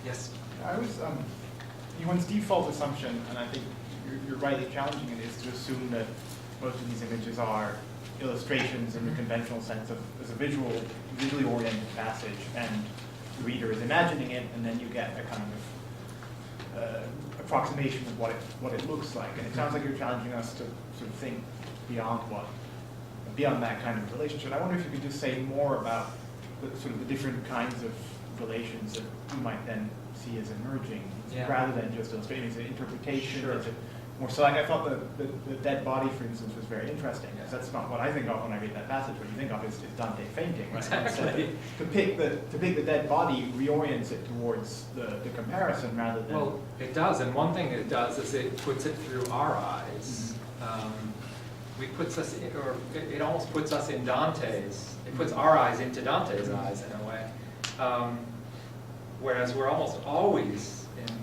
Yes. I was, one's default assumption, and I think you're rightly challenging it, is to assume that most of these images are illustrations in the conventional sense of as a visually oriented passage, and the reader is imagining it, and then you get a kind of approximation of what it looks like. And it sounds like you're challenging us to sort of think beyond that kind of relationship. I wonder if you could just say more about the different kinds of relations that you might then see as emerging, rather than just illustrating. Is it interpretation? Sure. Is it more so? Like I thought the dead body, for instance, was very interesting, because that's not what I think of when I read that passage. What you think of is Dante fainting, right? Exactly. To pick the dead body reorients it towards the comparison rather than. Well, it does, and one thing it does is it puts it through our eyes. It almost puts us in Dante's. It puts our eyes into Dante's eyes in a way. Whereas we're almost always in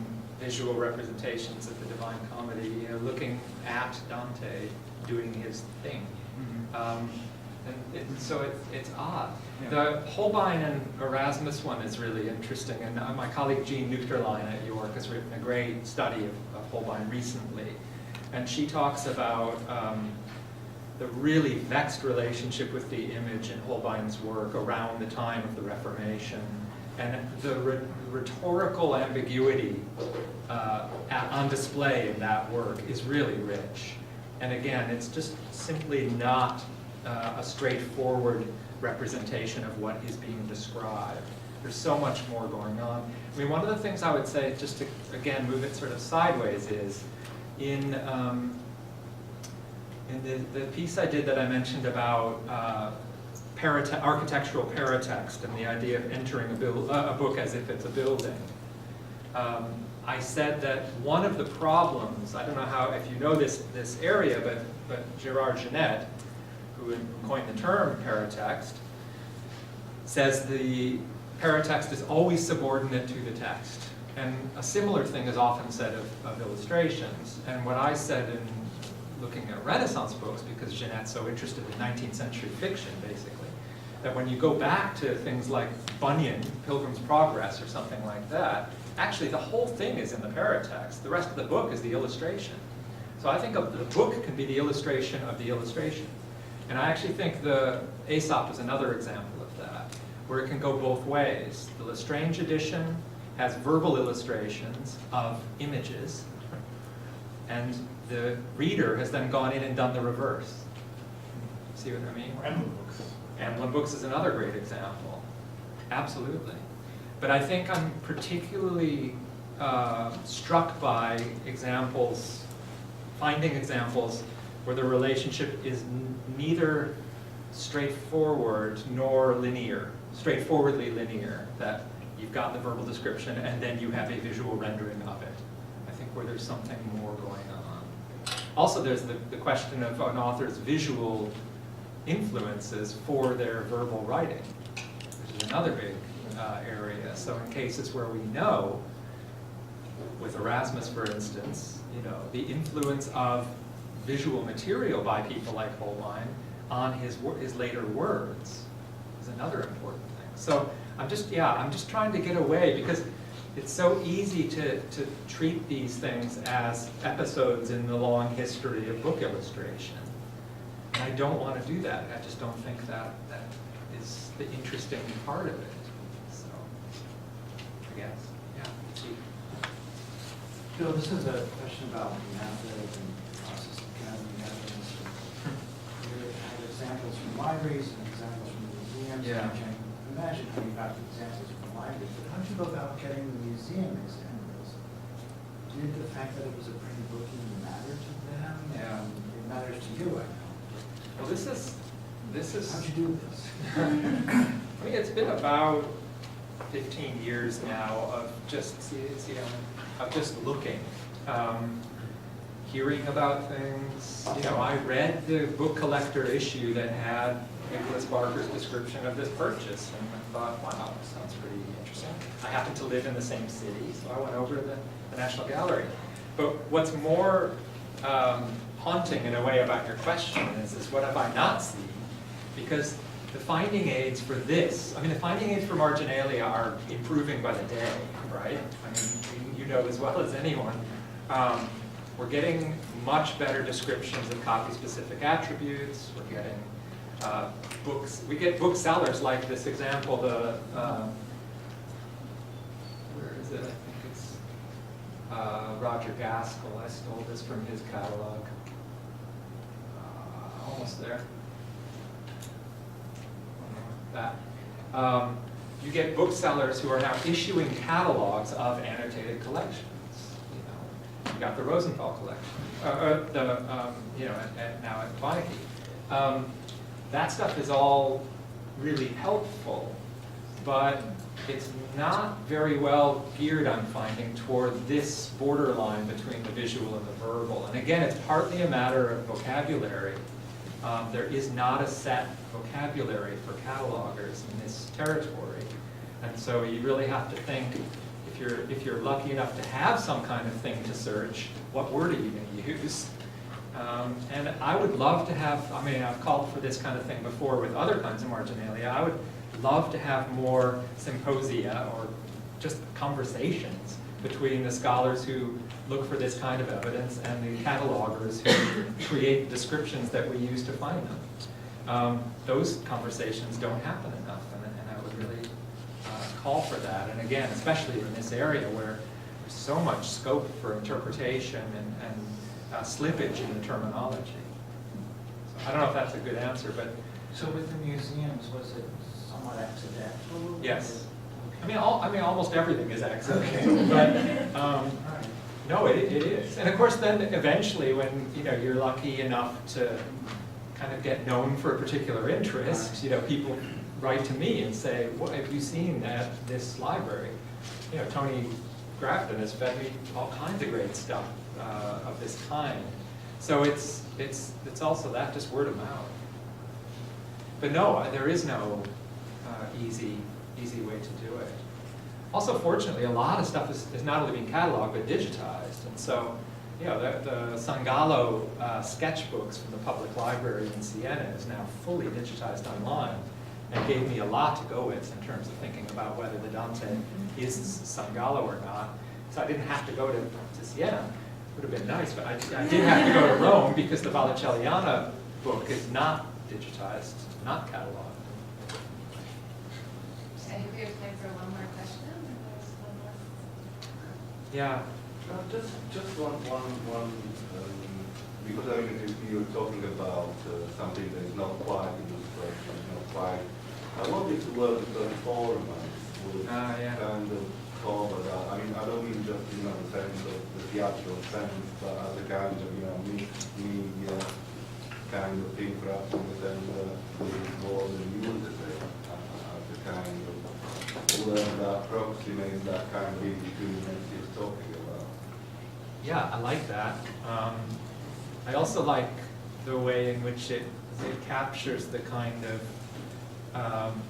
visual representations of the Divine Comedy, looking at Dante doing his thing. So it's odd. Yeah. The Holbein and Erasmus one is really interesting, and my colleague Jean Nuchterlein at York has written a great study of Holbein recently, and she talks about the really vexed relationship with the image in Holbein's work around the time of the Reformation, and the rhetorical ambiguity on display in that work is really rich. And again, it's just simply not a straightforward representation of what is being described. There's so much more going on. I mean, one of the things I would say, just to, again, move it sort of sideways, is in the piece I did that I mentioned about architectural paratext and the idea of entering a book as if it's a building, I said that one of the problems, I don't know if you know this area, but Gerard Genet, who coined the term paratext, says the paratext is always subordinate to the text. And a similar thing is often said of illustrations. And what I said in looking at Renaissance books, because Genet's so interested in 19th century fiction, basically, that when you go back to things like Bunyan, Pilgrim's Progress, or something like that, actually the whole thing is in the paratext. The rest of the book is the illustration. So I think of the book can be the illustration of the illustration. And I actually think the Aesop is another example of that, where it can go both ways. The Lestrange edition has verbal illustrations of images, and the reader has then gone in and done the reverse. See what I mean? Or emblem books. Emblem books is another great example. Absolutely. But I think I'm particularly struck by examples, finding examples where the relationship is neither straightforward nor linear, straightforwardly linear, that you've got the verbal description and then you have a visual rendering of it. I think where there's something more going on. Also, there's the question of an author's visual influences for their verbal writing, which is another big area. So in cases where we know, with Erasmus for instance, the influence of visual material by people like Holbein on his later words is another important thing. So I'm just trying to get away, because it's so easy to treat these things as episodes in the long history of book illustration. And I don't want to do that. I just don't think that is the interesting part of it. So, I guess, yeah. Bill, this is a question about methods and process of gathering evidence. You have examples from libraries and examples from museums. Yeah. I can imagine how you got the examples from libraries, but how did you go about getting the museum examples? Did the fact that it was a printed book even matter to them? Yeah. It matters to you, I know. Well, this is. How'd you do this? I mean, it's been about 15 years now of just looking, hearing about things. I read the book collector issue that had Nicholas Barker's description of this purchase, and I thought, wow, this sounds pretty interesting. I happen to live in the same city, so I went over to the National Gallery. But what's more haunting in a way about your question is what have I not seen? Because the finding aids for this, I mean, the finding aids for marginalia are improving by the day, right? I mean, you know as well as anyone. We're getting much better descriptions of copy-specific attributes. We're getting books. We get booksellers like this example, the, where is it? I think it's Roger Gaskell. I stole this from his catalog. Almost there. That. You get booksellers who are now issuing catalogs of annotated collections. You got the Rosenthal collection, now at Bonneke. That stuff is all really helpful, but it's not very well geared, I'm finding, toward this borderline between the visual and the verbal. And again, it's partly a matter of vocabulary. There is not a set vocabulary for catalogers in this territory. And so you really have to think, if you're lucky enough to have some kind of thing to search, what word are you going to use? And I would love to have, I mean, I've called for this kind of thing before with other kinds of marginalia. I would love to have more symposia or just conversations between the scholars who look for this kind of evidence and the catalogers who create descriptions that we use to find them. Those conversations don't happen enough, and I would really call for that. And again, especially in this area where there's so much scope for interpretation and slippage in the terminology. So I don't know if that's a good answer, but... So with the museums, was it somewhat accidental? Yes. Okay. I mean, almost everything is accidental, but no, it is. And of course, then eventually, when you're lucky enough to kind of get known for a particular interest, people write to me and say, "What have you seen at this library?" Tony Grafton has fed me all kinds of great stuff of this kind. So it's also that, just word of mouth. But no, there is no easy way to do it. Also, fortunately, a lot of stuff is not only being cataloged, but digitized. And so, the Sangallo sketchbooks from the public library in Siena is now fully digitized online. And gave me a lot to go with in terms of thinking about whether the Dante is Sangallo or not. So I didn't have to go to Siena. It would have been nice, but I did have to go to Rome because the Vallicelliana book is not digitized, not cataloged. I think we have time for one more question. There's one more. Yeah. Just one, because I mean, if you're talking about something that is not quite illustration, not quite. I wanted to work with the performance would yeah. kind of cover that. I mean, I don't mean just the sense of the theatrical sense, but as a kind of mixed media kind of thing, perhaps in the sense that it's more than music as a kind of word that approximates that kind of experience you're talking about. Yeah, I like that. I also like the way in which it captures the kind of,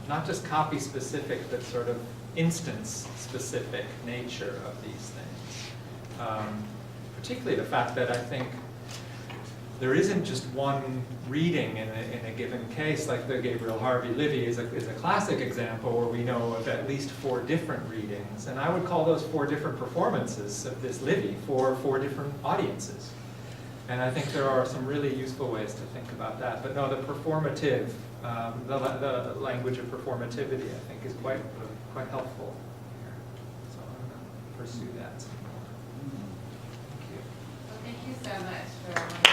not just copy-specific, but sort of instance-specific nature of these things. Particularly the fact that I think there isn't just one reading in a given case, like the Gabriel Harvey Livy is a classic example where we know of at least 4 different readings, and I would call those 4 different performances of this Livy for 4 different audiences. And I think there are some really useful ways to think about that. But no, the performative, the language of performativity, I think, is quite helpful here. So I'm going to pursue that some more. Thank you. Well, thank you so much for